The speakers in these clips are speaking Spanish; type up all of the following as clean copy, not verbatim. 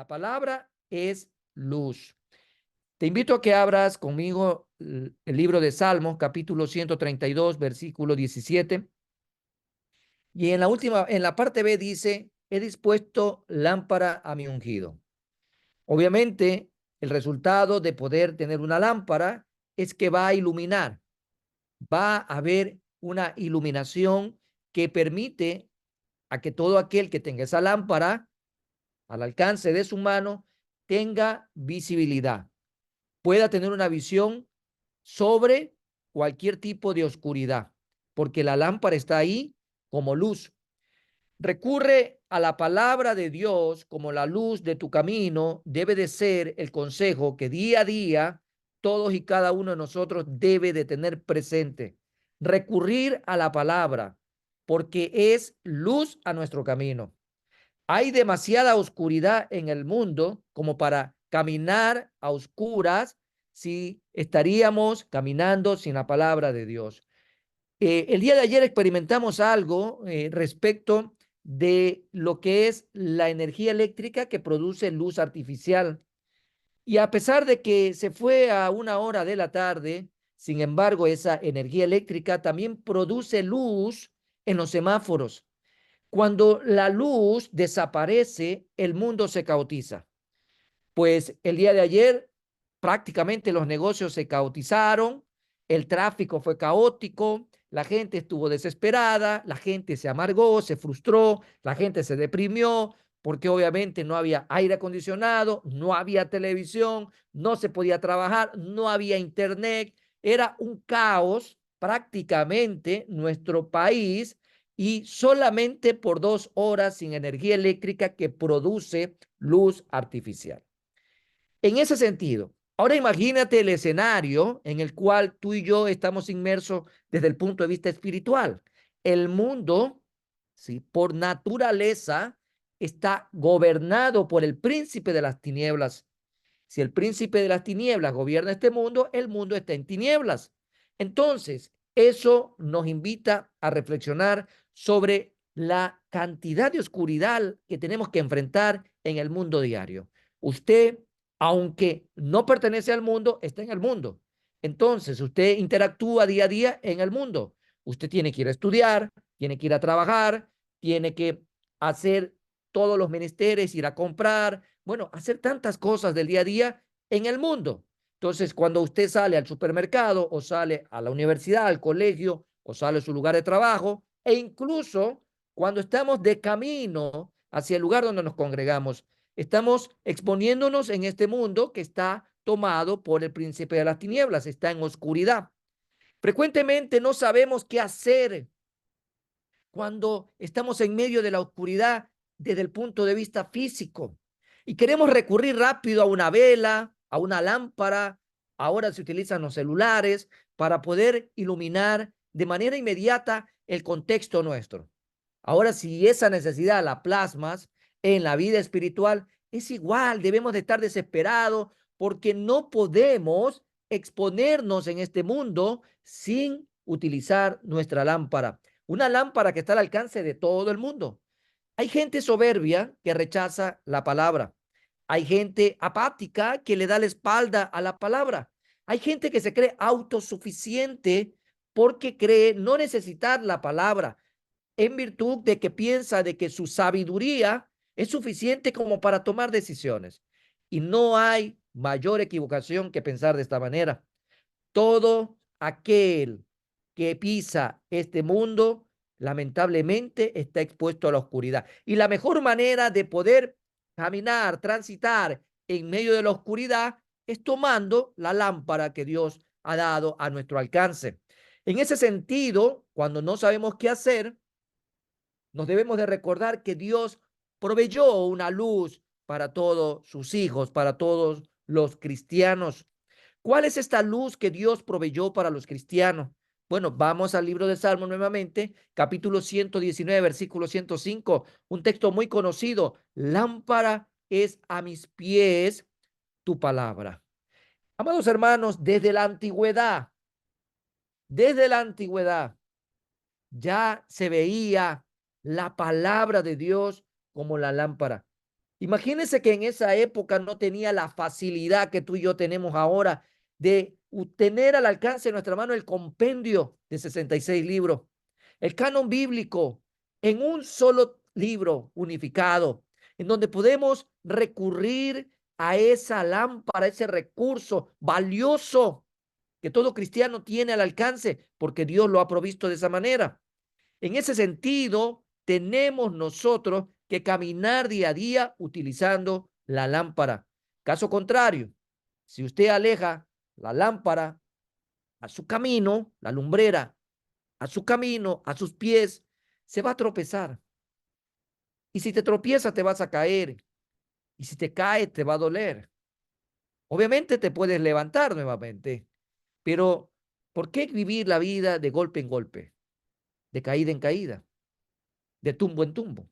La palabra es luz. Te invito a que abras conmigo el libro de Salmos, capítulo 132, versículo 17. Y en la parte B dice, he dispuesto lámpara a mi ungido. Obviamente, el resultado de poder tener una lámpara es que va a iluminar. Va a haber una iluminación que permite a que todo aquel que tenga esa lámpara al alcance de su mano tenga visibilidad, pueda tener una visión sobre cualquier tipo de oscuridad, porque la lámpara está ahí como luz. Recurre a la palabra de Dios como la luz de tu camino. Debe de ser el consejo que día a día todos y cada uno de nosotros debe de tener presente. Recurrir a la palabra porque es luz a nuestro camino. Hay demasiada oscuridad en el mundo como para caminar a oscuras si estaríamos caminando sin la palabra de Dios. El día de ayer experimentamos algo respecto de lo que es la energía eléctrica que produce luz artificial. Y a pesar de que se fue a 1 hora de la tarde, sin embargo, esa energía eléctrica también produce luz en los semáforos. Cuando la luz desaparece, el mundo se caotiza. Pues el día de ayer prácticamente los negocios se caotizaron, el tráfico fue caótico, la gente estuvo desesperada, la gente se amargó, se frustró, la gente se deprimió, porque obviamente no había aire acondicionado, no había televisión, no se podía trabajar, no había internet, era un caos prácticamente nuestro país y solamente por 2 horas sin energía eléctrica que produce luz artificial. En ese sentido, ahora imagínate el escenario en el cual tú y yo estamos inmersos desde el punto de vista espiritual. El mundo, ¿sí?, por naturaleza, está gobernado por el príncipe de las tinieblas. Si el príncipe de las tinieblas gobierna este mundo, el mundo está en tinieblas. Entonces, eso nos invita a reflexionar sobre la cantidad de oscuridad que tenemos que enfrentar en el mundo diario. Usted, aunque no pertenece al mundo, está en el mundo. Entonces, usted interactúa día a día en el mundo. Usted tiene que ir a estudiar, tiene que ir a trabajar, tiene que hacer todos los menesteres, ir a comprar, bueno, hacer tantas cosas del día a día en el mundo. Entonces, cuando usted sale al supermercado o sale a la universidad, al colegio o sale a su lugar de trabajo, e incluso cuando estamos de camino hacia el lugar donde nos congregamos, estamos exponiéndonos en este mundo que está tomado por el príncipe de las tinieblas, está en oscuridad. Frecuentemente no sabemos qué hacer cuando estamos en medio de la oscuridad desde el punto de vista físico y queremos recurrir rápido a una vela, a una lámpara. Ahora se utilizan los celulares para poder iluminar de manera inmediata el contexto nuestro. Ahora, si esa necesidad la plasmas en la vida espiritual, es igual, debemos de estar desesperados porque no podemos exponernos en este mundo sin utilizar nuestra lámpara. Una lámpara que está al alcance de todo el mundo. Hay gente soberbia que rechaza la palabra. Hay gente apática que le da la espalda a la palabra. Hay gente que se cree autosuficiente porque cree no necesitar la palabra en virtud de que piensa de que su sabiduría es suficiente como para tomar decisiones. Y no hay mayor equivocación que pensar de esta manera. Todo aquel que pisa este mundo, lamentablemente, está expuesto a la oscuridad. Y la mejor manera de poder caminar, transitar en medio de la oscuridad es tomando la lámpara que Dios ha dado a nuestro alcance. En ese sentido, cuando no sabemos qué hacer, nos debemos de recordar que Dios proveyó una luz para todos sus hijos, para todos los cristianos. ¿Cuál es esta luz que Dios proveyó para los cristianos? Bueno, vamos al libro de Salmos nuevamente, capítulo 119, versículo 105, un texto muy conocido. Lámpara es a mis pies tu palabra. Amados hermanos, desde la antigüedad, ya se veía la palabra de Dios como la lámpara. Imagínense que en esa época no tenía la facilidad que tú y yo tenemos ahora de tener al alcance de nuestra mano el compendio de 66 libros, el canon bíblico en un solo libro unificado, en donde podemos recurrir a esa lámpara, ese recurso valioso que todo cristiano tiene al alcance, porque Dios lo ha provisto de esa manera. En ese sentido, tenemos nosotros que caminar día a día utilizando la lámpara. Caso contrario, si usted aleja la lámpara a su camino, la lumbrera a su camino, a sus pies, se va a tropezar. Y si te tropiezas, te vas a caer. Y si te caes, te va a doler. Obviamente te puedes levantar nuevamente, pero ¿por qué vivir la vida de golpe en golpe, de caída en caída, de tumbo en tumbo?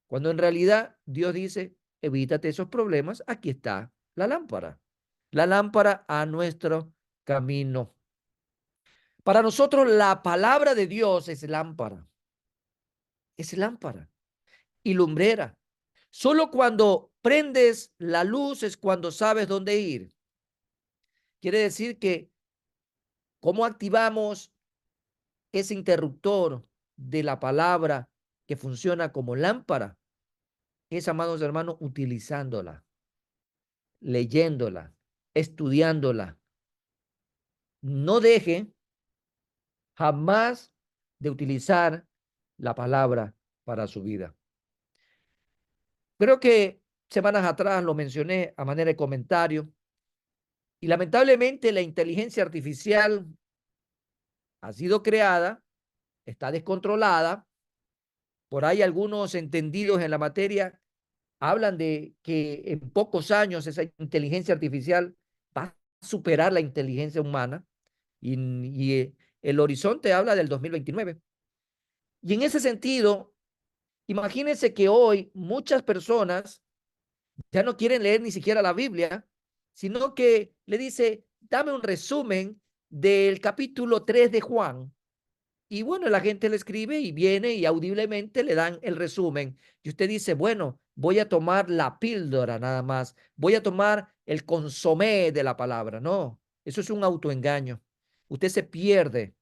Cuando en realidad Dios dice, evítate esos problemas, aquí está la lámpara a nuestro camino. Para nosotros la palabra de Dios es lámpara y lumbrera. Solo cuando prendes la luz es cuando sabes dónde ir. Quiere decir que cómo activamos ese interruptor de la palabra que funciona como lámpara es, amados hermanos, utilizándola, leyéndola, estudiándola. No deje jamás de utilizar la palabra para su vida. Creo que semanas atrás lo mencioné a manera de comentario y lamentablemente la inteligencia artificial ha sido creada, está descontrolada. Por ahí algunos entendidos en la materia hablan de que en pocos años esa inteligencia artificial va a superar la inteligencia humana y el horizonte habla del 2029. Y en ese sentido, imagínense que hoy muchas personas ya no quieren leer ni siquiera la Biblia, sino que le dice, dame un resumen del capítulo 3 de Juan. Y bueno, la gente le escribe y viene y audiblemente le dan el resumen. Y usted dice, bueno, voy a tomar la píldora nada más, voy a tomar el consomé de la palabra. No, eso es un autoengaño. Usted se pierde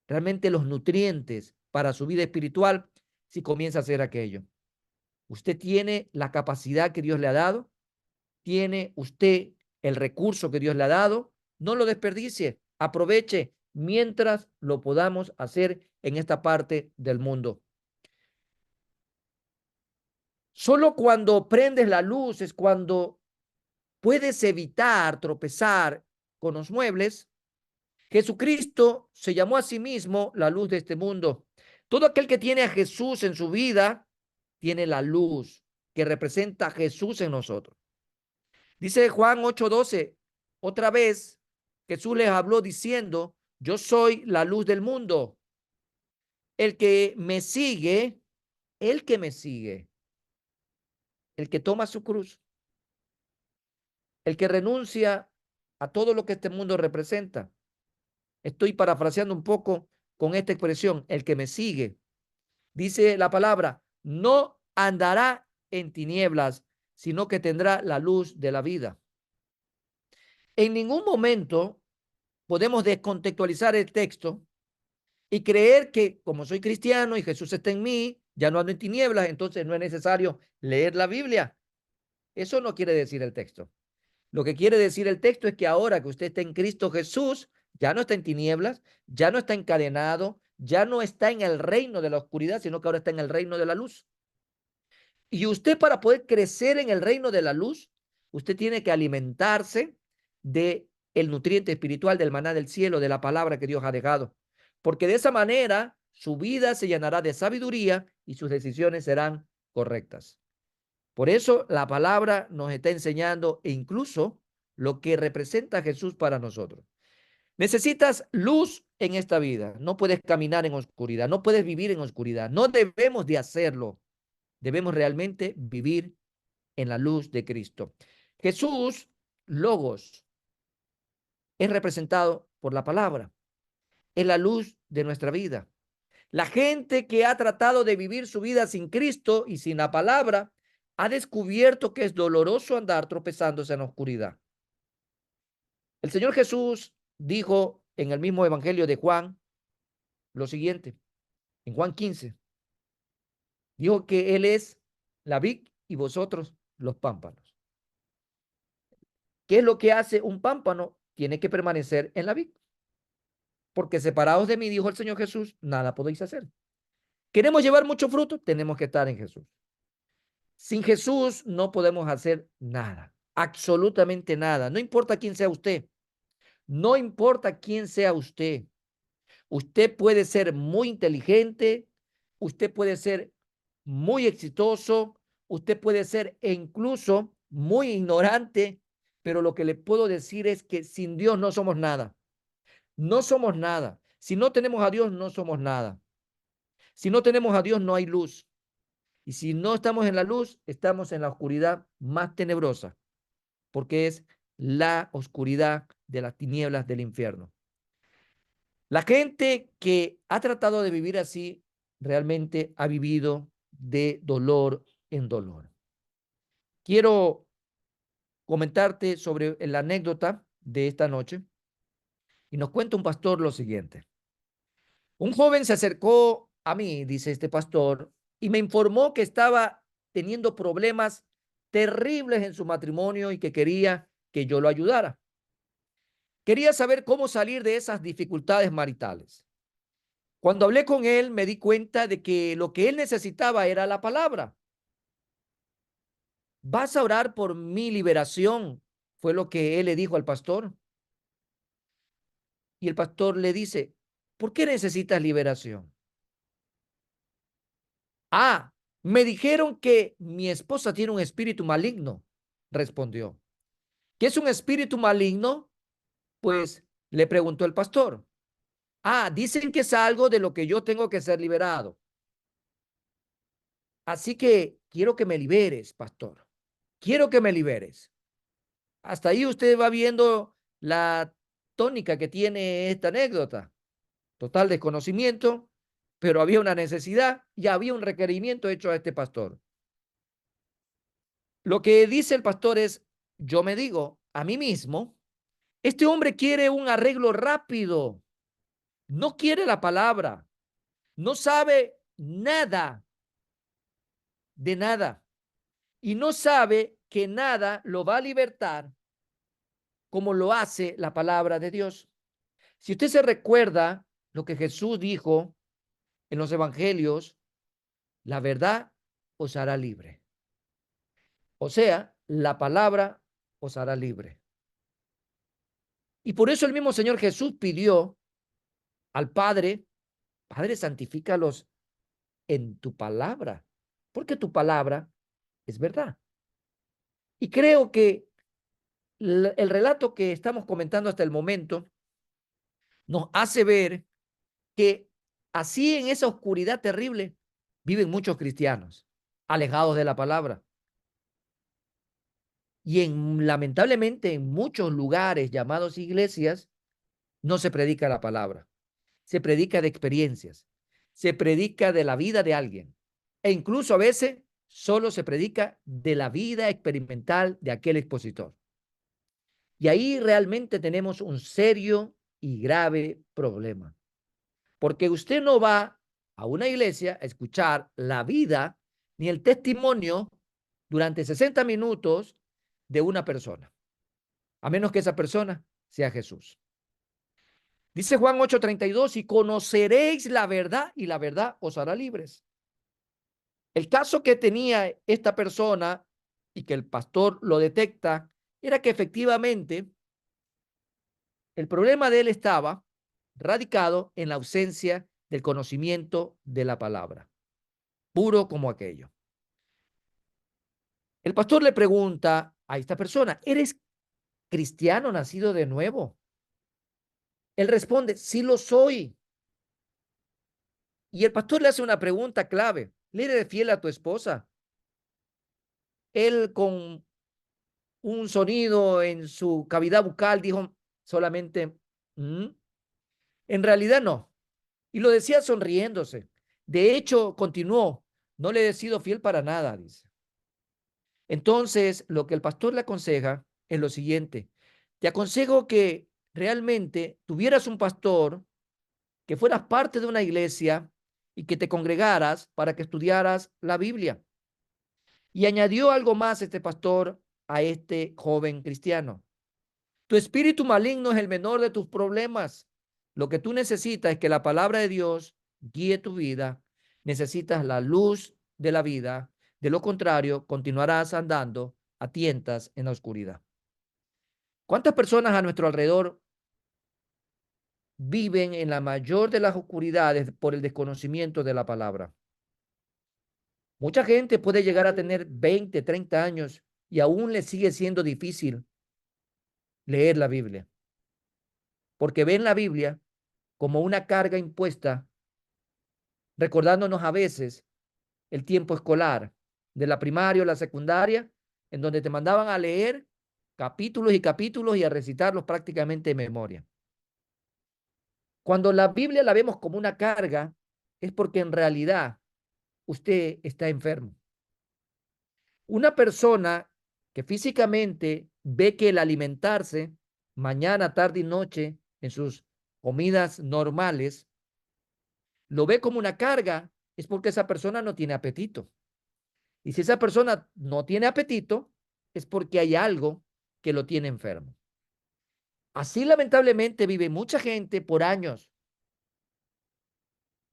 realmente los nutrientes para su vida espiritual si comienza a hacer aquello. Usted tiene la capacidad que Dios le ha dado, tiene usted el recurso que Dios le ha dado, no lo desperdicie, aproveche mientras lo podamos hacer en esta parte del mundo. Solo cuando prendes la luz es cuando puedes evitar tropezar con los muebles. Jesucristo se llamó a sí mismo la luz de este mundo. Todo aquel que tiene a Jesús en su vida tiene la luz que representa a Jesús en nosotros. Dice Juan 8:12, otra vez Jesús les habló diciendo, yo soy la luz del mundo. El que me sigue, el que me sigue, el que toma su cruz, el que renuncia a todo lo que este mundo representa. Estoy parafraseando un poco con esta expresión, el que me sigue. Dice la palabra, no andará en tinieblas, sino que tendrá la luz de la vida. En ningún momento podemos descontextualizar el texto y creer que como soy cristiano y Jesús está en mí, ya no ando en tinieblas, entonces no es necesario leer la Biblia. Eso no quiere decir el texto. Lo que quiere decir el texto es que ahora que usted está en Cristo Jesús, ya no está en tinieblas, ya no está encadenado, ya no está en el reino de la oscuridad, sino que ahora está en el reino de la luz. Y usted, para poder crecer en el reino de la luz, usted tiene que alimentarse de el nutriente espiritual del maná del cielo, de la palabra que Dios ha dejado. Porque de esa manera su vida se llenará de sabiduría y sus decisiones serán correctas. Por eso la palabra nos está enseñando e incluso lo que representa Jesús para nosotros. Necesitas luz en esta vida. No puedes caminar en oscuridad, no puedes vivir en oscuridad. No debemos de hacerlo. Debemos realmente vivir en la luz de Cristo. Jesús, Logos, es representado por la palabra. Es la luz de nuestra vida. La gente que ha tratado de vivir su vida sin Cristo y sin la palabra ha descubierto que es doloroso andar tropezándose en la oscuridad. El Señor Jesús dijo en el mismo Evangelio de Juan lo siguiente, en Juan 15, dijo que Él es la vid y vosotros los pámpanos. ¿Qué es lo que hace un pámpano? Tiene que permanecer en la vid. Porque separados de mí, dijo el Señor Jesús, nada podéis hacer. ¿Queremos llevar mucho fruto? Tenemos que estar en Jesús. Sin Jesús no podemos hacer nada, absolutamente nada. No importa quién sea usted, no importa quién sea usted. Usted puede ser muy inteligente, usted puede ser muy exitoso, usted puede ser incluso muy ignorante, pero lo que le puedo decir es que sin Dios no somos nada. No somos nada. Si no tenemos a Dios, no somos nada. Si no tenemos a Dios, no hay luz. Y si no estamos en la luz, estamos en la oscuridad más tenebrosa, porque es la oscuridad de las tinieblas del infierno. La gente que ha tratado de vivir así realmente ha vivido de dolor en dolor. Quiero comentarte sobre la anécdota de esta noche y nos cuenta un pastor lo siguiente. Un joven se acercó a mí, dice este pastor, y me informó que estaba teniendo problemas terribles en su matrimonio y que quería que yo lo ayudara. Quería saber cómo salir de esas dificultades maritales. Cuando hablé con él, me di cuenta de que lo que él necesitaba era la palabra. ¿Vas a orar por mi liberación? Fue lo que él le dijo al pastor. Y el pastor le dice, ¿por qué necesitas liberación? Ah, me dijeron que mi esposa tiene un espíritu maligno, respondió. ¿Qué es un espíritu maligno? Pues le preguntó el pastor. Ah, dicen que es algo de lo que yo tengo que ser liberado. Así que quiero que me liberes, pastor. Quiero que me liberes. Hasta ahí usted va viendo la tónica que tiene esta anécdota. Total desconocimiento, pero había una necesidad y había un requerimiento hecho a este pastor. Lo que dice el pastor es, yo me digo a mí mismo, este hombre quiere un arreglo rápido, no quiere la palabra, no sabe nada de nada y no sabe que nada lo va a libertar como lo hace la palabra de Dios. Si usted se recuerda lo que Jesús dijo en los evangelios, la verdad os hará libre. O sea, la palabra os hará libre. Y por eso el mismo Señor Jesús pidió al Padre, Padre, santifícalos en tu palabra, porque tu palabra es verdad. Y creo que el relato que estamos comentando hasta el momento nos hace ver que así en esa oscuridad terrible viven muchos cristianos, alejados de la palabra. Y lamentablemente en muchos lugares llamados iglesias no se predica la palabra. Se predica de experiencias, se predica de la vida de alguien. E incluso a veces solo se predica de la vida experimental de aquel expositor. Y ahí realmente tenemos un serio y grave problema. Porque usted no va a una iglesia a escuchar la vida ni el testimonio durante 60 minutos de una persona, a menos que esa persona sea Jesús. Dice Juan 8:32, y conoceréis la verdad y la verdad os hará libres. El caso que tenía esta persona y que el pastor lo detecta era que efectivamente el problema de él estaba radicado en la ausencia del conocimiento de la palabra, puro como aquello. El pastor le pregunta a esta persona, ¿eres cristiano nacido de nuevo? Él responde, sí lo soy. Y el pastor le hace una pregunta clave, ¿le eres fiel a tu esposa? Él con un sonido en su cavidad bucal dijo solamente, "Mm". En realidad no. Y lo decía sonriéndose. De hecho, continuó, no le he sido fiel para nada, dice. Entonces, lo que el pastor le aconseja es lo siguiente. Te aconsejo que realmente tuvieras un pastor, que fueras parte de una iglesia y que te congregaras para que estudiaras la Biblia. Y añadió algo más este pastor a este joven cristiano. Tu espíritu maligno es el menor de tus problemas. Lo que tú necesitas es que la palabra de Dios guíe tu vida. Necesitas la luz de la vida. De lo contrario, continuarás andando a tientas en la oscuridad. ¿Cuántas personas a nuestro alrededor viven en la mayor de las oscuridades por el desconocimiento de la palabra? Mucha gente puede llegar a tener 20, 30 años y aún le sigue siendo difícil leer la Biblia, porque ven la Biblia como una carga impuesta, recordándonos a veces el tiempo escolar de la primaria o la secundaria, en donde te mandaban a leer capítulos y capítulos y a recitarlos prácticamente de memoria. Cuando la Biblia la vemos como una carga, es porque en realidad usted está enfermo. Una persona que físicamente ve que el alimentarse mañana, tarde y noche en sus comidas normales, lo ve como una carga, es porque esa persona no tiene apetito. Y si esa persona no tiene apetito, es porque hay algo que lo tiene enfermo. Así lamentablemente vive mucha gente por años.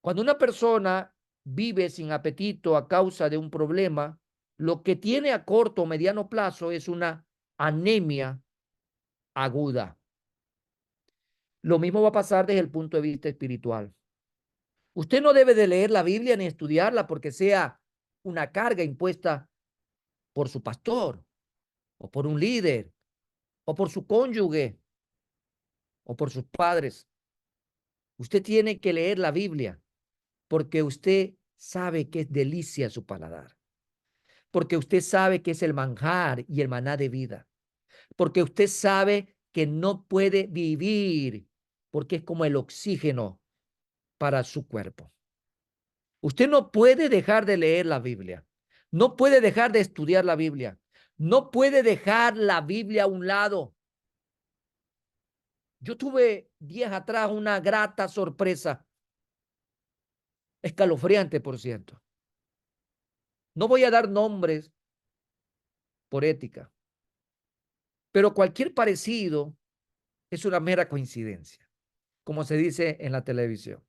Cuando una persona vive sin apetito a causa de un problema, lo que tiene a corto o mediano plazo es una anemia aguda. Lo mismo va a pasar desde el punto de vista espiritual. Usted no debe de leer la Biblia ni estudiarla porque sea una carga impuesta por su pastor o por un líder o por su cónyuge o por sus padres. Usted tiene que leer la Biblia porque usted sabe que es delicia su paladar, porque usted sabe que es el manjar y el maná de vida, porque usted sabe que no puede vivir porque es como el oxígeno para su cuerpo. Usted no puede dejar de leer la Biblia, no puede dejar de estudiar la Biblia, no puede dejar la Biblia a un lado. Yo tuve días atrás una grata sorpresa, escalofriante, por cierto. No voy a dar nombres por ética, pero cualquier parecido es una mera coincidencia, como se dice en la televisión.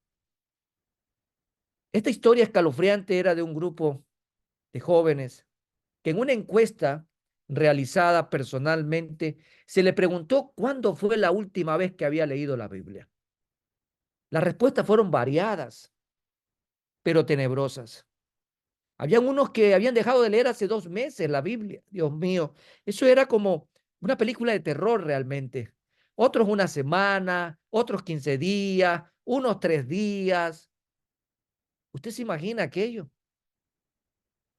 Esta historia escalofriante era de un grupo de jóvenes que en una encuesta realizada personalmente se le preguntó cuándo fue la última vez que había leído la Biblia. Las respuestas fueron variadas, pero tenebrosas. Habían unos que habían dejado de leer hace 2 meses la Biblia. Dios mío, eso era como una película de terror realmente. Otros una semana, otros 15 días, unos 3 días. ¿Usted se imagina aquello?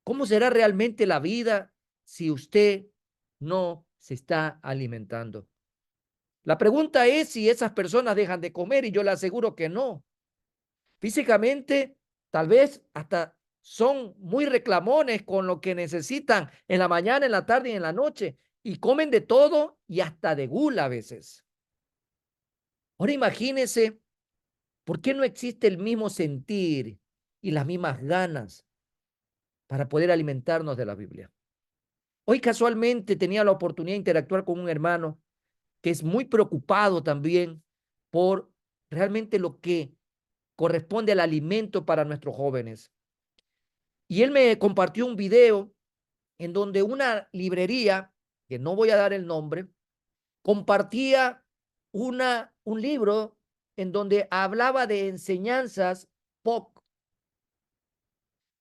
¿Cómo será realmente la vida si usted no se está alimentando? La pregunta es si esas personas dejan de comer y yo le aseguro que no. Físicamente, tal vez hasta son muy reclamones con lo que necesitan en la mañana, en la tarde y en la noche y comen de todo y hasta de gula a veces. Ahora imagínese, ¿por qué no existe el mismo sentir y las mismas ganas para poder alimentarnos de la Biblia? Hoy casualmente tenía la oportunidad de interactuar con un hermano que es muy preocupado también por realmente lo que corresponde al alimento para nuestros jóvenes. Y él me compartió un video en donde una librería, que no voy a dar el nombre, compartía un libro en donde hablaba de enseñanzas POC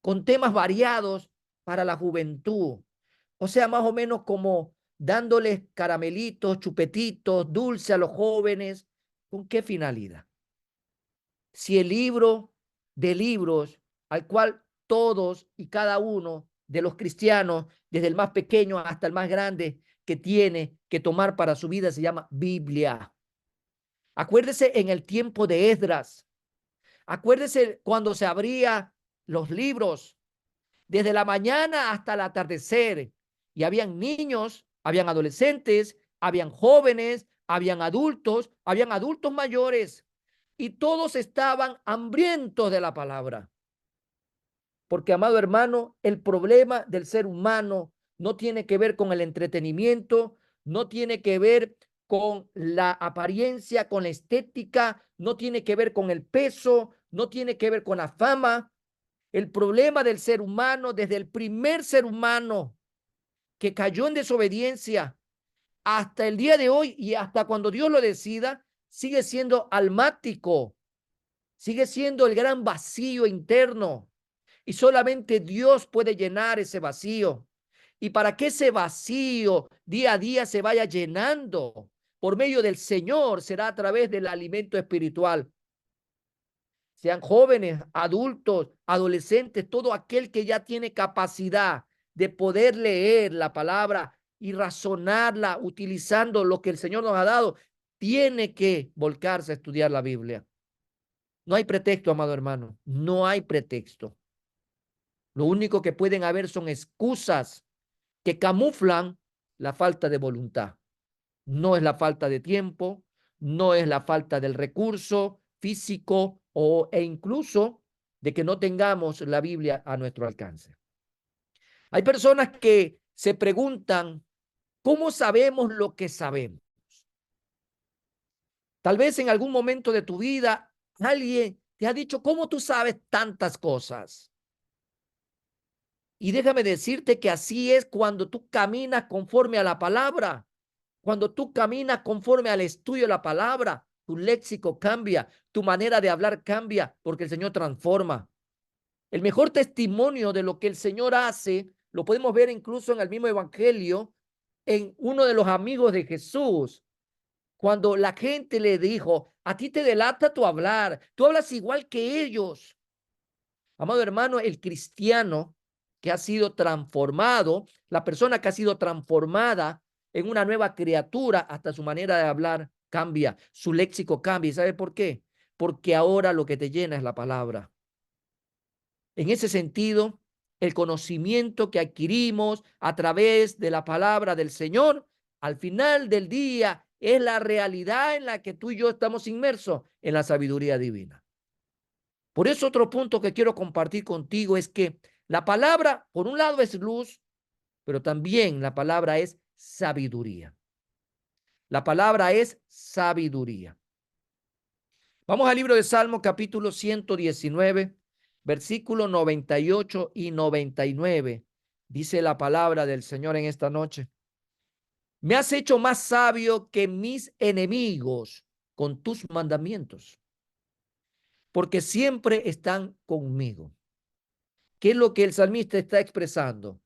con temas variados para la juventud. O sea, más o menos como dándoles caramelitos, chupetitos, dulce a los jóvenes. ¿Con qué finalidad? Si el libro de libros al cual todos y cada uno de los cristianos, desde el más pequeño hasta el más grande, que tiene que tomar para su vida se llama Biblia. Acuérdese en el tiempo de Esdras, acuérdese cuando se abría los libros, desde la mañana hasta el atardecer, Y habían niños, habían adolescentes, habían jóvenes, habían adultos mayores. Y todos estaban hambrientos de la palabra. Porque, amado hermano, el problema del ser humano no tiene que ver con el entretenimiento, no tiene que ver con la apariencia, con la estética, no tiene que ver con el peso, no tiene que ver con la fama. El problema del ser humano, desde el primer ser humano que cayó en desobediencia hasta el día de hoy y hasta cuando Dios lo decida, sigue siendo almático, sigue siendo el gran vacío interno. Y solamente Dios puede llenar ese vacío. Y para que ese vacío día a día se vaya llenando por medio del Señor, será a través del alimento espiritual. Sean jóvenes, adultos, adolescentes, todo aquel que ya tiene capacidad de poder leer la palabra y razonarla utilizando lo que el Señor nos ha dado, tiene que volcarse a estudiar la Biblia. No hay pretexto, amado hermano, no hay pretexto. Lo único que pueden haber son excusas que camuflan la falta de voluntad. No es la falta de tiempo, no es la falta del recurso físico e incluso de que no tengamos la Biblia a nuestro alcance. Hay personas que se preguntan, ¿cómo sabemos lo que sabemos? Tal vez en algún momento de tu vida alguien te ha dicho, ¿cómo tú sabes tantas cosas? Y déjame decirte que así es cuando tú caminas conforme a la palabra. Cuando tú caminas conforme al estudio de la palabra, tu léxico cambia, tu manera de hablar cambia, porque el Señor transforma. El mejor testimonio de lo que el Señor hace, lo podemos ver incluso en el mismo evangelio, en uno de los amigos de Jesús, cuando la gente le dijo, a ti te delata tu hablar, tú hablas igual que ellos. Amado hermano, el cristiano que ha sido transformado, la persona que ha sido transformada en una nueva criatura, hasta su manera de hablar cambia, su léxico cambia. ¿Y sabe por qué? Porque ahora lo que te llena es la palabra. En ese sentido, el conocimiento que adquirimos a través de la palabra del Señor, al final del día, es la realidad en la que tú y yo estamos inmersos en la sabiduría divina. Por eso otro punto que quiero compartir contigo es que la palabra, por un lado, es luz, pero también la palabra es sabiduría. La palabra es sabiduría. Vamos al libro de Salmo, capítulo 119, versículos 98 y 99. Dice la palabra del Señor en esta noche. Me has hecho más sabio que mis enemigos con tus mandamientos, porque siempre están conmigo. ¿Qué es lo que el salmista está expresando?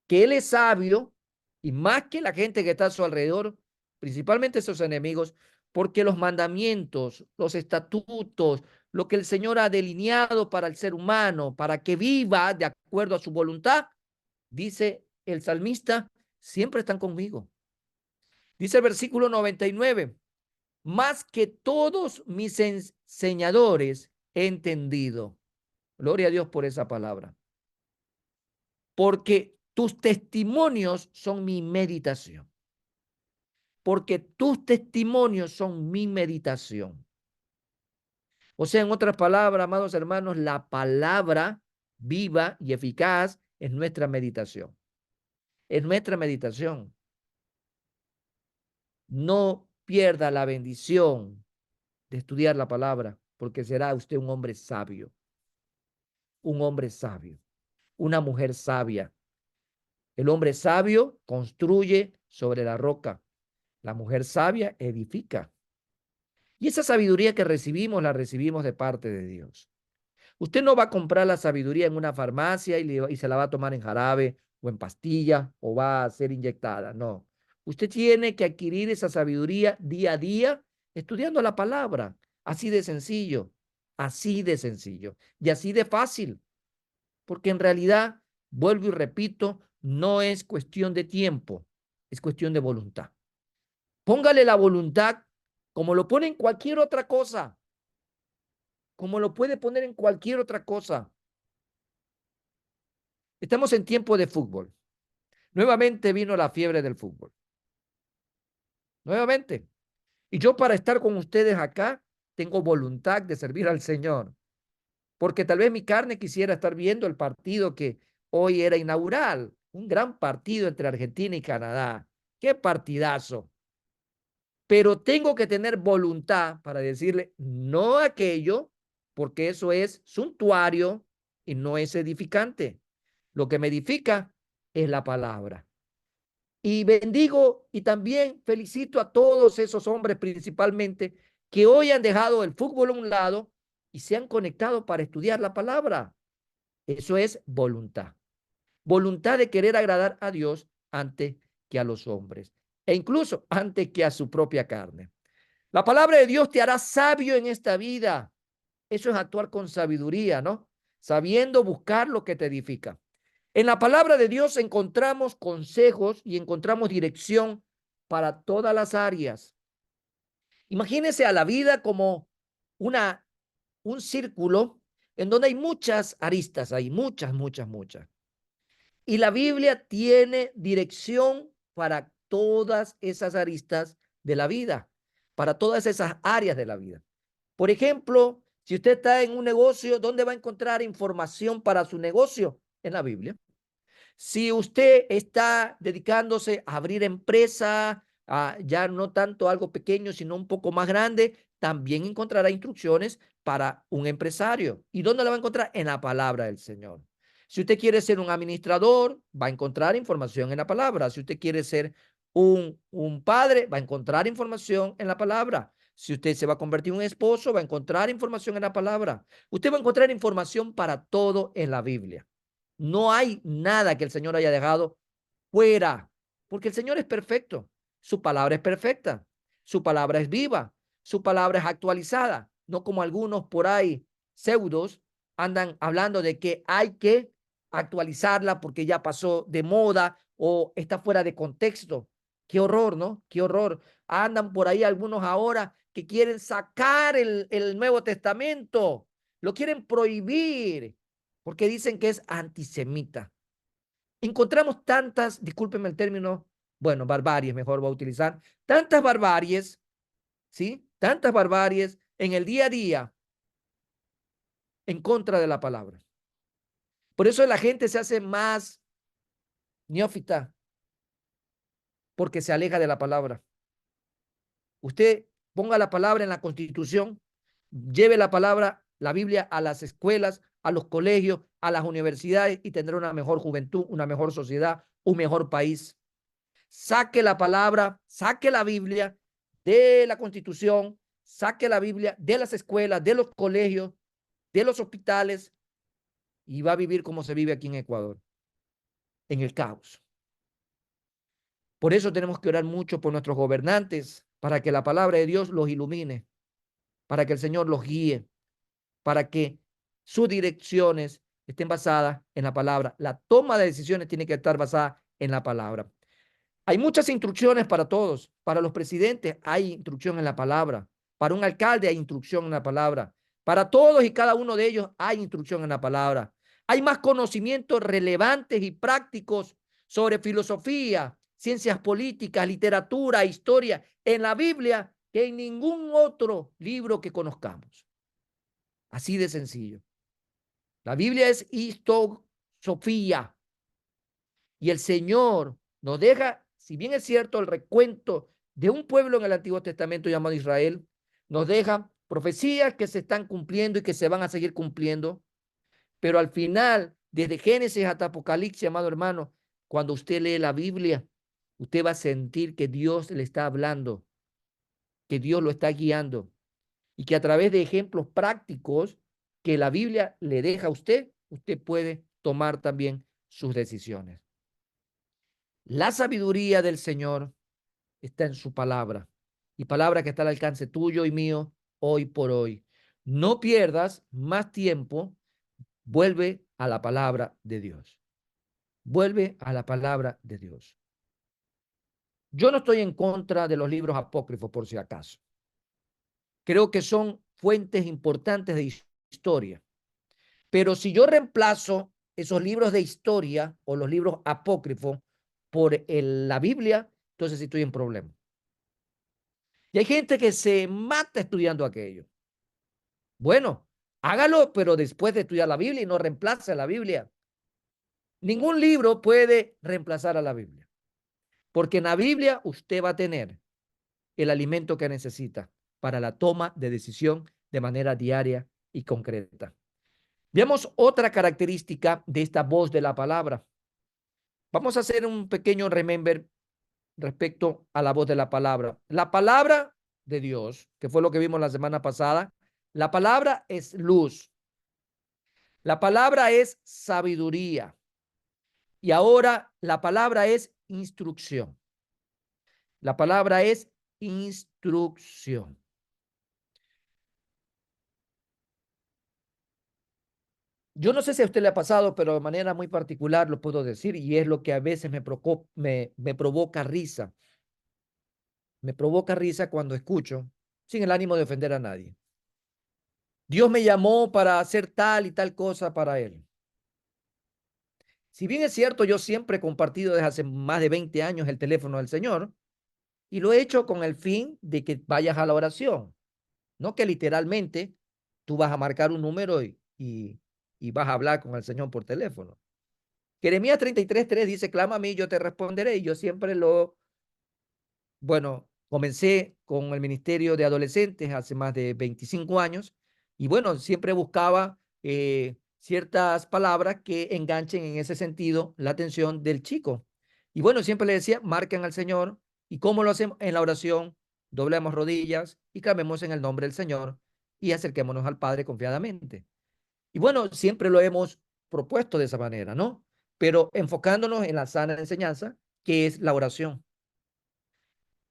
Que él es sabio y más que la gente que está a su alrededor, principalmente sus enemigos, porque los mandamientos, los estatutos, lo que el Señor ha delineado para el ser humano, para que viva de acuerdo a su voluntad, dice el salmista, siempre están conmigo. Dice el versículo 99, más que todos mis enseñadores he entendido. Gloria a Dios por esa palabra. Porque tus testimonios son mi meditación. Porque tus testimonios son mi meditación. O sea, en otras palabras, amados hermanos, la palabra viva y eficaz es nuestra meditación. Es nuestra meditación. No pierda la bendición de estudiar la palabra, porque será usted un hombre sabio. Un hombre sabio. Una mujer sabia. El hombre sabio construye sobre la roca. La mujer sabia edifica. Y esa sabiduría que recibimos, la recibimos de parte de Dios. Usted no va a comprar la sabiduría en una farmacia y se la va a tomar en jarabe o en pastilla o va a ser inyectada. No. Usted tiene que adquirir esa sabiduría día a día estudiando la palabra. Así de sencillo. Así de sencillo. Y así de fácil. Porque en realidad, vuelvo y repito, no es cuestión de tiempo. Es cuestión de voluntad. Póngale la voluntad como lo pone en cualquier otra cosa, como lo puede poner en cualquier otra cosa. Estamos en tiempo de fútbol. Nuevamente vino la fiebre del fútbol. Nuevamente. Y yo para estar con ustedes acá, tengo voluntad de servir al Señor. Porque tal vez mi carne quisiera estar viendo el partido que hoy era inaugural. Un gran partido entre Argentina y Canadá. ¡Qué partidazo! Pero tengo que tener voluntad para decirle no a aquello, porque eso es suntuario y no es edificante. Lo que me edifica es la palabra. Y bendigo y también felicito a todos esos hombres principalmente que hoy han dejado el fútbol a un lado y se han conectado para estudiar la palabra. Eso es voluntad. Voluntad de querer agradar a Dios antes que a los hombres e incluso antes que a su propia carne. La palabra de Dios te hará sabio en esta vida. Eso es actuar con sabiduría, ¿no? Sabiendo buscar lo que te edifica. En la palabra de Dios encontramos consejos y encontramos dirección para todas las áreas. Imagínese a la vida como un círculo en donde hay muchas aristas, hay muchas. Y la Biblia tiene dirección para todas esas aristas de la vida, para todas esas áreas de la vida. Por ejemplo, si usted está en un negocio, ¿dónde va a encontrar información para su negocio? En la Biblia. Si usted está dedicándose a abrir empresa, ya no tanto algo pequeño, sino un poco más grande, también encontrará instrucciones para un empresario. ¿Y dónde la va a encontrar? En la palabra del Señor. Si usted quiere ser un administrador, va a encontrar información en la palabra. Si usted quiere ser un padre, va a encontrar información en la palabra. Si usted se va a convertir en un esposo, va a encontrar información en la palabra. Usted va a encontrar información para todo en la Biblia. No hay nada que el Señor haya dejado fuera, porque el Señor es perfecto. Su palabra es perfecta. Su palabra es viva. Su palabra es actualizada. No como algunos por ahí pseudos andan hablando de que hay que actualizarla porque ya pasó de moda o está fuera de contexto. Qué horror, ¿no? Qué horror. Andan por ahí algunos ahora que quieren sacar el Nuevo Testamento. Lo quieren prohibir porque dicen que es antisemita. Encontramos tantas, discúlpenme el término, bueno, barbaries mejor voy a utilizar, tantas barbaries, ¿sí? Tantas barbaries en el día a día en contra de la palabra. Por eso la gente se hace más neófita, porque se aleja de la palabra. Usted ponga la palabra en la Constitución, lleve la palabra, la Biblia a las escuelas, a los colegios, a las universidades y tendrá una mejor juventud, una mejor sociedad, un mejor país. Saque la palabra, saque la Biblia de la Constitución, saque la Biblia de las escuelas, de los colegios, de los hospitales y va a vivir como se vive aquí en Ecuador, en el caos. Por eso tenemos que orar mucho por nuestros gobernantes, para que la palabra de Dios los ilumine, para que el Señor los guíe, para que sus direcciones estén basadas en la palabra. La toma de decisiones tiene que estar basada en la palabra. Hay muchas instrucciones para todos. Para los presidentes hay instrucción en la palabra. Para un alcalde hay instrucción en la palabra. Para todos y cada uno de ellos hay instrucción en la palabra. Hay más conocimientos relevantes y prácticos sobre filosofía, ciencias políticas, literatura, historia en la Biblia que en ningún otro libro que conozcamos. Así de sencillo. La Biblia es histosofía y el Señor nos deja, si bien es cierto, el recuento de un pueblo en el Antiguo Testamento llamado Israel, nos deja profecías que se están cumpliendo y que se van a seguir cumpliendo, pero al final, desde Génesis hasta Apocalipsis, amado hermano, cuando usted lee la Biblia, usted va a sentir que Dios le está hablando, que Dios lo está guiando y que a través de ejemplos prácticos que la Biblia le deja a usted, usted puede tomar también sus decisiones. La sabiduría del Señor está en su palabra y palabra que está al alcance tuyo y mío hoy por hoy. No pierdas más tiempo, vuelve a la palabra de Dios. Vuelve a la palabra de Dios. Yo no estoy en contra de los libros apócrifos, por si acaso. Creo que son fuentes importantes de historia. Pero si yo reemplazo esos libros de historia o los libros apócrifos por la Biblia, entonces sí estoy en problema. Y hay gente que se mata estudiando aquello. Bueno, hágalo, pero después de estudiar la Biblia y no reemplace la Biblia. Ningún libro puede reemplazar a la Biblia, porque en la Biblia usted va a tener el alimento que necesita para la toma de decisión de manera diaria y concreta. Veamos otra característica de esta voz de la palabra. Vamos a hacer un pequeño remember respecto a la voz de la palabra. La palabra de Dios, que fue lo que vimos la semana pasada, la palabra es luz. La palabra es sabiduría. Y ahora la palabra es instrucción. La palabra es instrucción. Yo no sé si a usted le ha pasado, pero de manera muy particular lo puedo decir y es lo que a veces me provoca risa. Me provoca risa cuando escucho, sin el ánimo de ofender a nadie. Dios me llamó para hacer tal y tal cosa para él. Si bien es cierto, yo siempre he compartido desde hace más de 20 años el teléfono del Señor y lo he hecho con el fin de que vayas a la oración. No que literalmente tú vas a marcar un número y vas a hablar con el Señor por teléfono. Jeremías 33:3 dice, clama a mí, yo te responderé. Y yo siempre comencé con el ministerio de adolescentes hace más de 25 años y bueno, siempre buscaba ciertas palabras que enganchen en ese sentido la atención del chico. Y bueno, siempre le decía, marquen al Señor. ¿Y cómo lo hacemos? En la oración, doblemos rodillas y clamemos en el nombre del Señor y acerquémonos al Padre confiadamente. Y bueno, siempre lo hemos propuesto de esa manera, ¿no? Pero enfocándonos en la sana enseñanza, que es la oración.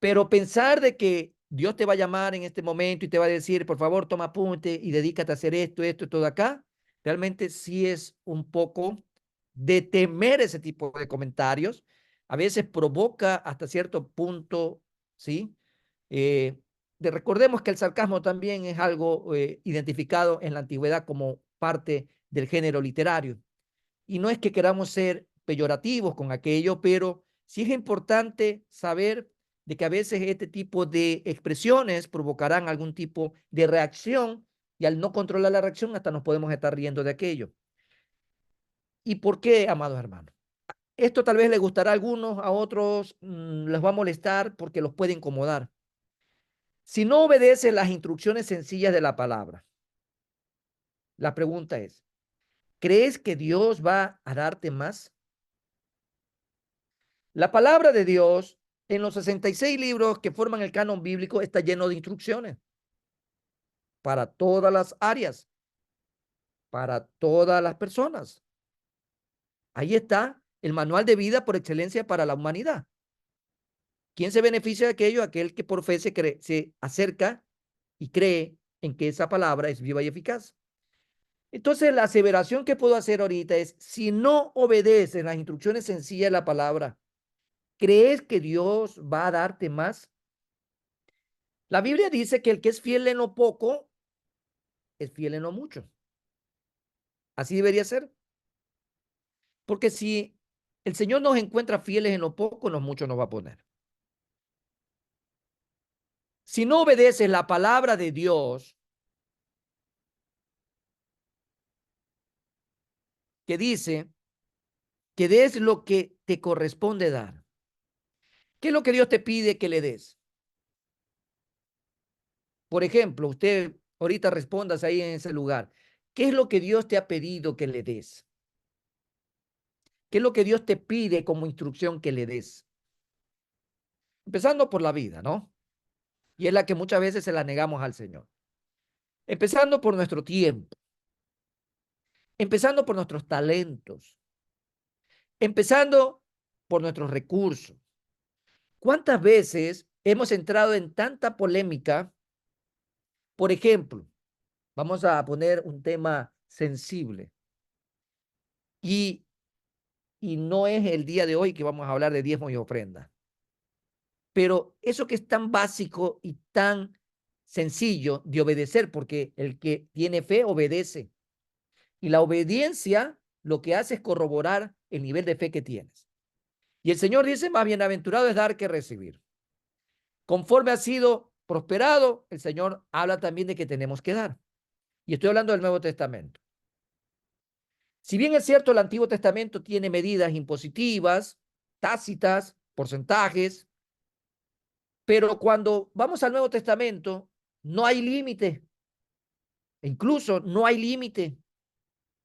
Pero pensar de que Dios te va a llamar en este momento y te va a decir, por favor, toma apunte y dedícate a hacer esto, esto y todo acá, realmente sí es un poco de temer ese tipo de comentarios. A veces provoca hasta cierto punto, ¿sí? Recordemos que el sarcasmo también es algo identificado en la antigüedad como parte del género literario. Y no es que queramos ser peyorativos con aquello, pero sí es importante saber de que a veces este tipo de expresiones provocarán algún tipo de reacción y al no controlar la reacción hasta nos podemos estar riendo de aquello. ¿Y por qué, amados hermanos? Esto tal vez le gustará a algunos, a otros les va a molestar porque los puede incomodar. Si no obedeces las instrucciones sencillas de la palabra, la pregunta es, ¿crees que Dios va a darte más? La palabra de Dios en los 66 libros que forman el canon bíblico está lleno de instrucciones para todas las áreas, para todas las personas. Ahí está el manual de vida por excelencia para la humanidad. ¿Quién se beneficia de aquello? Aquel que por fe se acerca y cree en que esa palabra es viva y eficaz. Entonces, la aseveración que puedo hacer ahorita es, si no obedeces las instrucciones sencillas de la palabra, ¿crees que Dios va a darte más? La Biblia dice que el que es fiel en lo poco, es fiel en lo mucho. Así debería ser. Porque si el Señor nos encuentra fieles en lo poco, en lo mucho nos va a poner. Si no obedeces la palabra de Dios, que dice que des lo que te corresponde dar. ¿Qué es lo que Dios te pide que le des? Por ejemplo, usted ahorita respondas ahí en ese lugar. ¿Qué es lo que Dios te ha pedido que le des? ¿Qué es lo que Dios te pide como instrucción que le des? Empezando por la vida, ¿no? Y es la que muchas veces se la negamos al Señor. Empezando por nuestro tiempo, empezando por nuestros talentos, empezando por nuestros recursos. ¿Cuántas veces hemos entrado en tanta polémica? Por ejemplo, vamos a poner un tema sensible y, y no es el día de hoy que vamos a hablar de diezmos y ofrendas, pero eso que es tan básico y tan sencillo de obedecer, porque el que tiene fe obedece. Y la obediencia lo que hace es corroborar el nivel de fe que tienes. Y el Señor dice, más bienaventurado es dar que recibir. Conforme ha sido prosperado, el Señor habla también de que tenemos que dar. Y estoy hablando del Nuevo Testamento. Si bien es cierto, el Antiguo Testamento tiene medidas impositivas, tácitas, porcentajes, pero cuando vamos al Nuevo Testamento, no hay límite. Incluso no hay límite.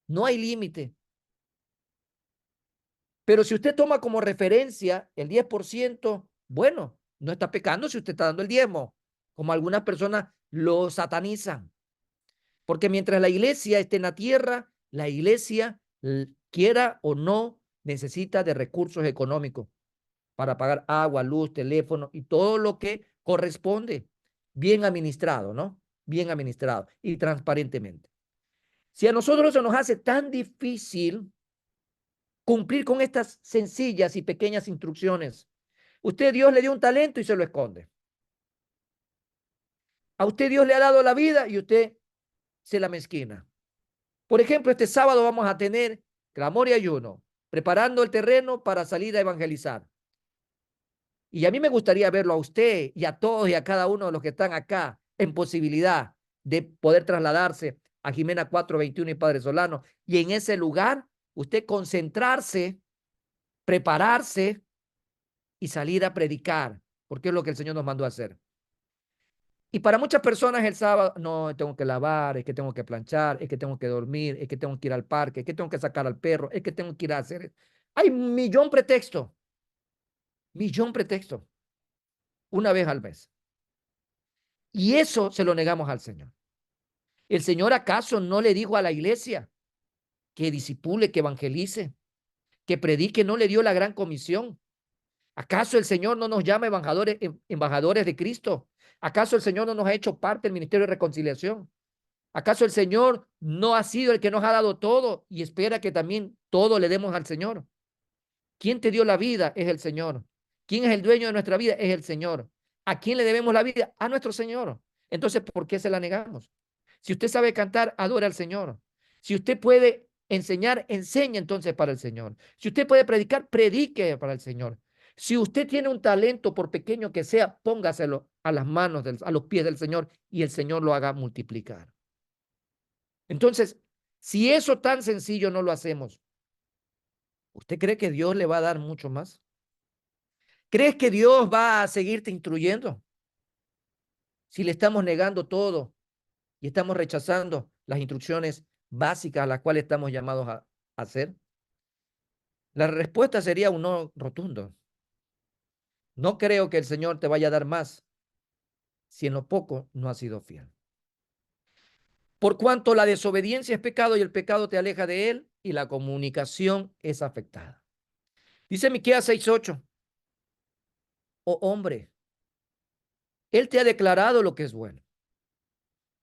No hay límite. Pero si usted toma como referencia el 10%, bueno, no está pecando si usted está dando el diezmo, como algunas personas lo satanizan. Porque mientras la iglesia esté en la tierra, la iglesia, quiera o no, necesita de recursos económicos para pagar agua, luz, teléfono y todo lo que corresponde, bien administrado, ¿no? Bien administrado y transparentemente. Si a nosotros se nos hace tan difícil cumplir con estas sencillas y pequeñas instrucciones, usted Dios le dio un talento y se lo esconde. A usted Dios le ha dado la vida y usted se la mezquina. Por ejemplo, este sábado vamos a tener clamor y ayuno, preparando el terreno para salir a evangelizar. Y a mí me gustaría verlo a usted y a todos y a cada uno de los que están acá en posibilidad de poder trasladarse a Jimena 421 y Padre Solano. Y en ese lugar, usted concentrarse, prepararse y salir a predicar, porque es lo que el Señor nos mandó a hacer. Y para muchas personas el sábado, no, tengo que lavar, es que tengo que planchar, es que tengo que dormir, es que tengo que ir al parque, es que tengo que sacar al perro, es que tengo que ir a hacer. Hay un millón pretextos, una vez al mes. Y eso se lo negamos al Señor. ¿El Señor acaso no le dijo a la iglesia que disipule, que evangelice, que predique? ¿No le dio la gran comisión? ¿Acaso el Señor no nos llama embajadores de Cristo? ¿Acaso el Señor no nos ha hecho parte del ministerio de reconciliación? ¿Acaso el Señor no ha sido el que nos ha dado todo y espera que también todo le demos al Señor? ¿Quién te dio la vida? Es el Señor. ¿Quién es el dueño de nuestra vida? Es el Señor. ¿A quién le debemos la vida? A nuestro Señor. Entonces, ¿por qué se la negamos? Si usted sabe cantar, adora al Señor. Si usted puede enseñar, enseñe entonces para el Señor. Si usted puede predicar, predique para el Señor. Si usted tiene un talento, por pequeño que sea, póngaselo a las manos, a los pies del Señor y el Señor lo haga multiplicar. Entonces, si eso tan sencillo no lo hacemos, ¿usted cree que Dios le va a dar mucho más? ¿Crees que Dios va a seguirte instruyendo? Si le estamos negando todo y estamos rechazando las instrucciones básicas a las cuales estamos llamados a hacer, la respuesta sería un no rotundo. No creo que el Señor te vaya a dar más si en lo poco no has sido fiel. Por cuanto la desobediencia es pecado y el pecado te aleja de él y la comunicación es afectada. Dice Miqueas 6:8. Oh hombre, él te ha declarado lo que es bueno.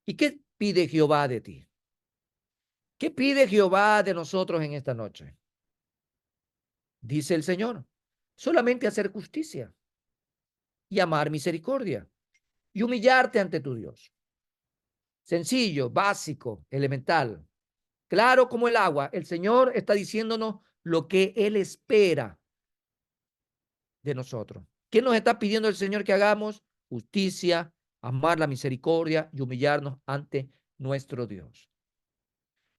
¿Y qué pide Jehová de ti? ¿Qué pide Jehová de nosotros en esta noche? Dice el Señor, solamente hacer justicia y amar misericordia y humillarte ante tu Dios. Sencillo, básico, elemental, claro como el agua. El Señor está diciéndonos lo que Él espera de nosotros. ¿Qué nos está pidiendo el Señor que hagamos? Justicia, amar la misericordia y humillarnos ante nuestro Dios.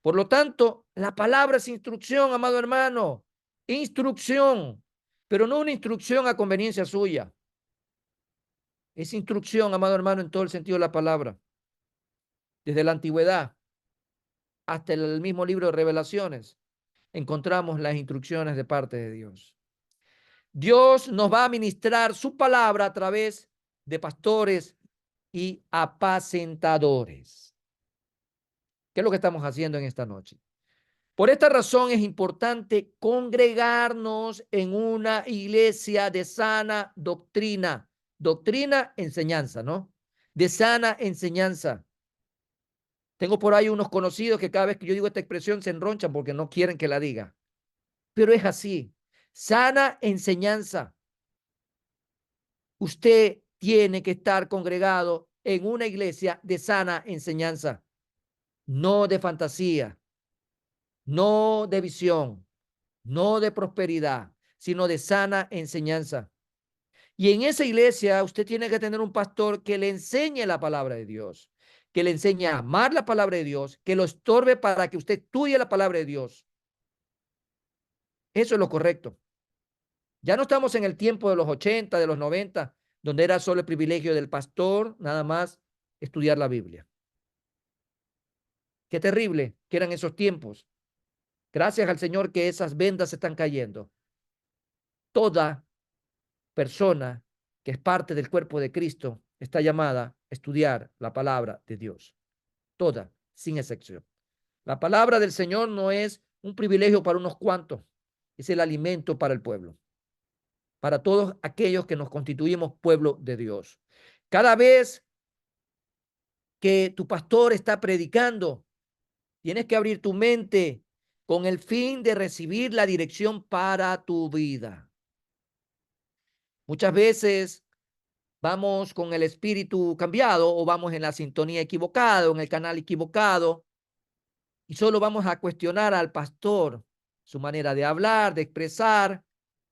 Por lo tanto, la palabra es instrucción, amado hermano, instrucción, pero no una instrucción a conveniencia suya. Es instrucción, amado hermano, en todo el sentido de la palabra. Desde la antigüedad hasta el mismo libro de Revelaciones, encontramos las instrucciones de parte de Dios. Dios nos va a ministrar su palabra a través de pastores y apacentadores. ¿Qué es lo que estamos haciendo en esta noche? Por esta razón es importante congregarnos en una iglesia de sana doctrina. Doctrina, enseñanza, ¿no? De sana enseñanza. Tengo por ahí unos conocidos que cada vez que yo digo esta expresión se enronchan porque no quieren que la diga. Pero es así. Sana enseñanza. Usted tiene que estar congregado en una iglesia de sana enseñanza, no de fantasía, no de visión, no de prosperidad, sino de sana enseñanza. Y en esa iglesia usted tiene que tener un pastor que le enseñe la palabra de Dios, que le enseñe a amar la palabra de Dios, que lo estorbe para que usted estudie la palabra de Dios. Eso es lo correcto. Ya no estamos en el tiempo de los 80, de los 90, donde era solo el privilegio del pastor, nada más estudiar la Biblia. Qué terrible que eran esos tiempos. Gracias al Señor que esas vendas están cayendo. Toda persona que es parte del cuerpo de Cristo está llamada a estudiar la palabra de Dios. Toda, sin excepción. La palabra del Señor no es un privilegio para unos cuantos, es el alimento para el pueblo, para todos aquellos que nos constituimos pueblo de Dios. Cada vez que tu pastor está predicando, tienes que abrir tu mente con el fin de recibir la dirección para tu vida. Muchas veces vamos con el espíritu cambiado o vamos en la sintonía equivocada o en el canal equivocado y solo vamos a cuestionar al pastor, su manera de hablar, de expresar,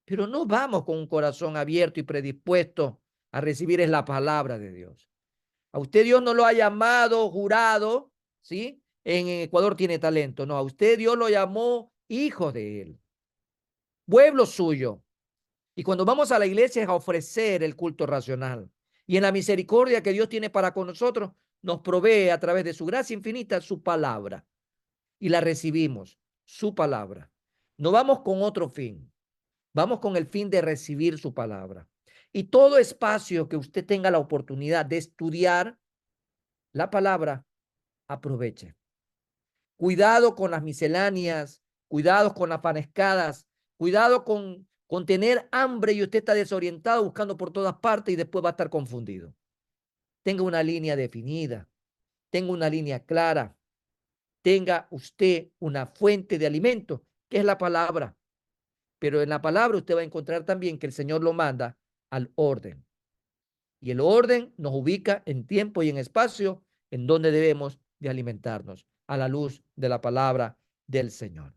pero no vamos con un corazón abierto y predispuesto a recibir la palabra de Dios. A usted Dios no lo ha llamado jurado, ¿sí? En Ecuador tiene talento. No, a usted Dios lo llamó hijo de él, pueblo suyo. Y cuando vamos a la iglesia es a ofrecer el culto racional. Y en la misericordia que Dios tiene para con nosotros, nos provee a través de su gracia infinita su palabra. Y la recibimos, su palabra. No vamos con otro fin. Vamos con el fin de recibir su palabra. Y todo espacio que usted tenga la oportunidad de estudiar la palabra, aproveche. Cuidado con las misceláneas, cuidado con las panescadas, cuidado con tener hambre y usted está desorientado buscando por todas partes y después va a estar confundido. Tenga una línea definida, tenga una línea clara, tenga usted una fuente de alimento, que es la palabra. Pero en la palabra usted va a encontrar también que el Señor lo manda al orden. Y el orden nos ubica en tiempo y en espacio en donde debemos de alimentarnos a la luz de la palabra del Señor.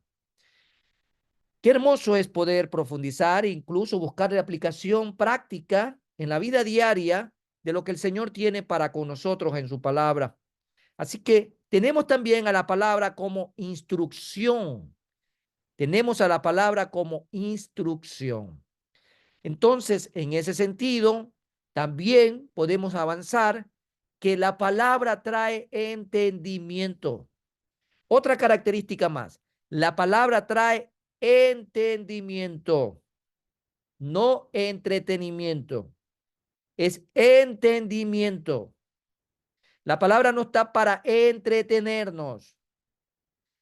Qué hermoso es poder profundizar e incluso buscar la aplicación práctica en la vida diaria de lo que el Señor tiene para con nosotros en su palabra. Así que tenemos también a la palabra como instrucción. Tenemos a la palabra como instrucción. Entonces, en ese sentido, también podemos avanzar que la palabra trae entendimiento. Otra característica más, la palabra trae entendimiento, no entretenimiento, es entendimiento. La palabra no está para entretenernos.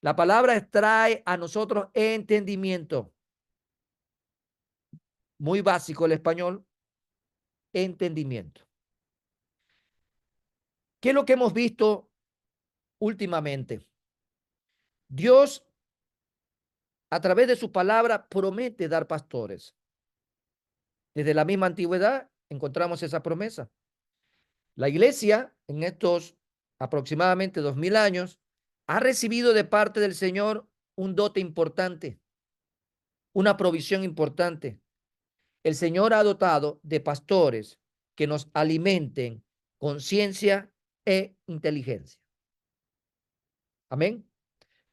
La palabra trae a nosotros entendimiento. Muy básico el español, entendimiento. ¿Qué es lo que hemos visto últimamente? Dios, a través de su palabra, promete dar pastores. Desde la misma antigüedad encontramos esa promesa. La iglesia, en estos aproximadamente 2000 años, ha recibido de parte del Señor un dote importante, una provisión importante. El Señor ha dotado de pastores que nos alimenten con ciencia e inteligencia. Amén.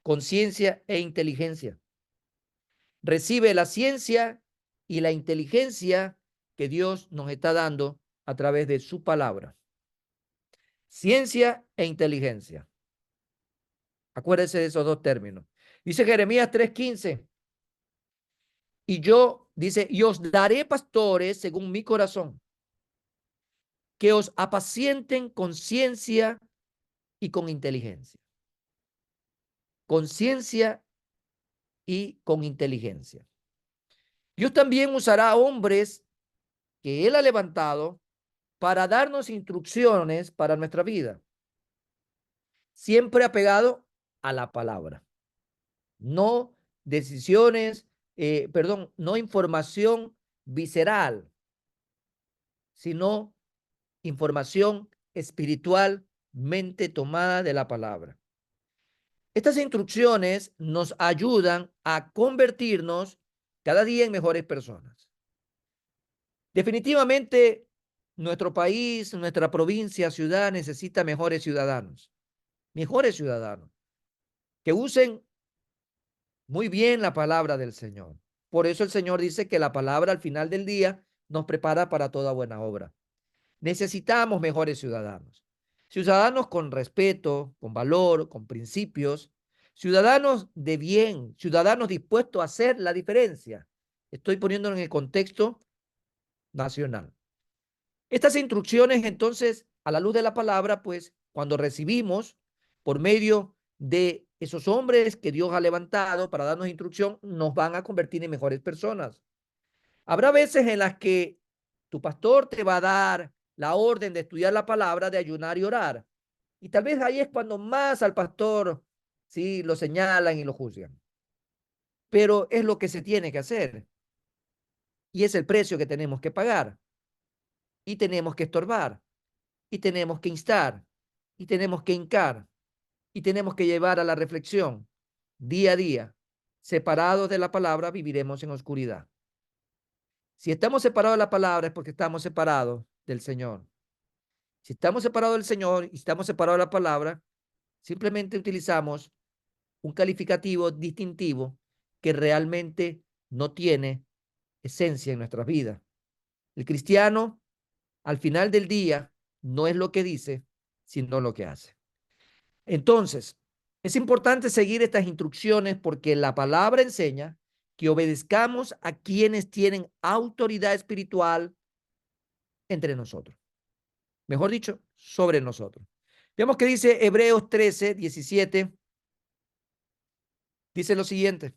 Conciencia e inteligencia. Recibe la ciencia y la inteligencia que Dios nos está dando a través de su palabra. Ciencia e inteligencia. Acuérdense de esos dos términos. Dice Jeremías 3:15. Y yo, dice, y os daré pastores según mi corazón, que os apacienten con ciencia y con inteligencia. Con ciencia y con inteligencia. Dios también usará hombres que Él ha levantado para darnos instrucciones para nuestra vida. Siempre apegado a la palabra. No decisiones, no información visceral, sino información espiritualmente tomada de la palabra. Estas instrucciones nos ayudan a convertirnos cada día en mejores personas. Definitivamente, nuestro país, nuestra provincia, ciudad necesita mejores ciudadanos que usen muy bien la palabra del Señor. Por eso el Señor dice que la palabra al final del día nos prepara para toda buena obra. Necesitamos mejores ciudadanos. Ciudadanos con respeto, con valor, con principios. Ciudadanos de bien, ciudadanos dispuestos a hacer la diferencia. Estoy poniéndolo en el contexto nacional. Estas instrucciones, entonces, a la luz de la palabra, pues, cuando recibimos por medio de esos hombres que Dios ha levantado para darnos instrucción, nos van a convertir en mejores personas. Habrá veces en las que tu pastor te va a dar la orden de estudiar la palabra, de ayunar y orar. Y tal vez ahí es cuando más al pastor, sí, lo señalan y lo juzgan. Pero es lo que se tiene que hacer. Y es el precio que tenemos que pagar. Y tenemos que estorbar. Y tenemos que instar. Y tenemos que hincar. Y tenemos que llevar a la reflexión día a día. Separados de la palabra, viviremos en oscuridad. Si estamos separados de la palabra es porque estamos separados del Señor. Si estamos separados del Señor y estamos separados de la palabra, simplemente utilizamos un calificativo distintivo que realmente no tiene esencia en nuestras vidas. El cristiano, al final del día, no es lo que dice, sino lo que hace. Entonces, es importante seguir estas instrucciones porque la palabra enseña que obedezcamos a quienes tienen autoridad espiritual entre nosotros. Mejor dicho, sobre nosotros. Veamos que dice Hebreos 13:17. Dice lo siguiente: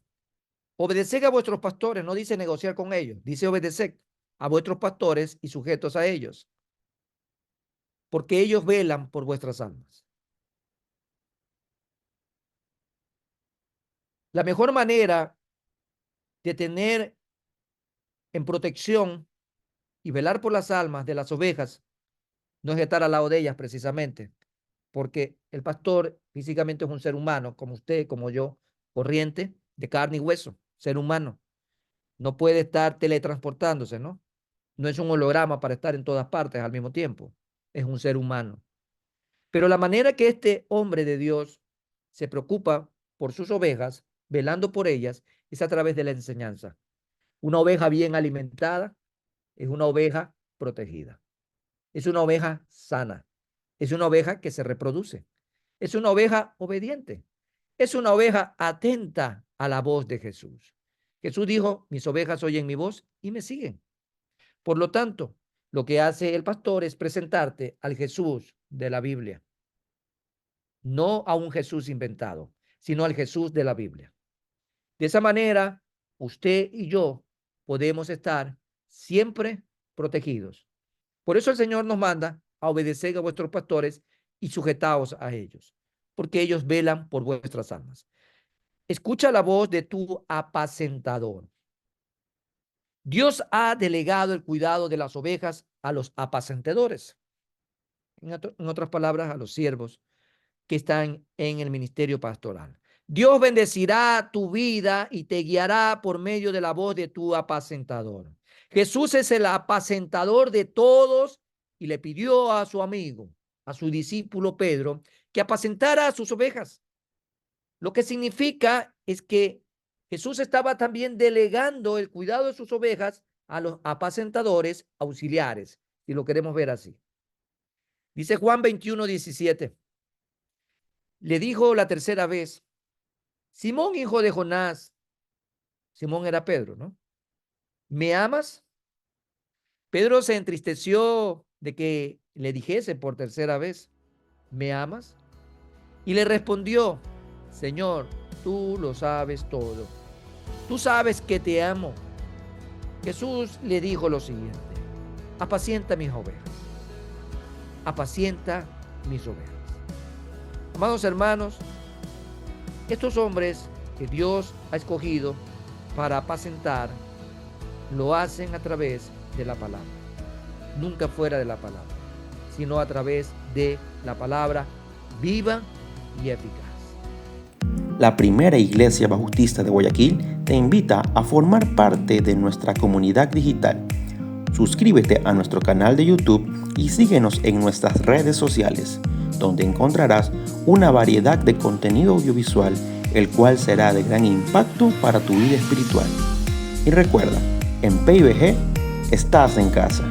obedeced a vuestros pastores, no dice negociar con ellos, dice obedeced a vuestros pastores y sujetos a ellos, porque ellos velan por vuestras almas. La mejor manera de tener en protección y velar por las almas de las ovejas no es estar al lado de ellas precisamente, porque el pastor físicamente es un ser humano, como usted, como yo, corriente, de carne y hueso, ser humano. No puede estar teletransportándose, ¿no? No es un holograma para estar en todas partes al mismo tiempo. Es un ser humano. Pero la manera que este hombre de Dios se preocupa por sus ovejas, velando por ellas, es a través de la enseñanza. Una oveja bien alimentada es una oveja protegida. Es una oveja sana. Es una oveja que se reproduce. Es una oveja obediente. Es una oveja atenta a la voz de Jesús. Jesús dijo: mis ovejas oyen mi voz y me siguen. Por lo tanto, lo que hace el pastor es presentarte al Jesús de la Biblia. No a un Jesús inventado, sino al Jesús de la Biblia. De esa manera, usted y yo podemos estar siempre protegidos. Por eso el Señor nos manda a obedecer a vuestros pastores y sujetaos a ellos, porque ellos velan por vuestras almas. Escucha la voz de tu apacentador. Dios ha delegado el cuidado de las ovejas a los apacentadores. En otras palabras, a los siervos que están en el ministerio pastoral. Dios bendecirá tu vida y te guiará por medio de la voz de tu apacentador. Jesús es el apacentador de todos y le pidió a su amigo, a su discípulo Pedro, que apacentara a sus ovejas. Lo que significa es que Jesús estaba también delegando el cuidado de sus ovejas a los apacentadores auxiliares, si lo queremos ver así. Dice Juan 21:17. Le dijo la tercera vez: Simón, hijo de Jonás. Simón era Pedro, ¿no? ¿Me amas? Pedro se entristeció de que le dijese por tercera vez: ¿me amas? Y le respondió: Señor, tú lo sabes todo. Tú sabes que te amo. Jesús le dijo lo siguiente: apacienta mis ovejas. Apacienta mis ovejas. Amados hermanos, estos hombres que Dios ha escogido para apacentar, lo hacen a través de la palabra. Nunca fuera de la palabra, sino a través de la palabra viva y eficaz. La primera iglesia bautista de Guayaquil te invita a formar parte de nuestra comunidad digital. Suscríbete a nuestro canal de YouTube y síguenos en nuestras redes sociales, donde encontrarás una variedad de contenido audiovisual, el cual será de gran impacto para tu vida espiritual. Y recuerda, en PIBG estás en casa.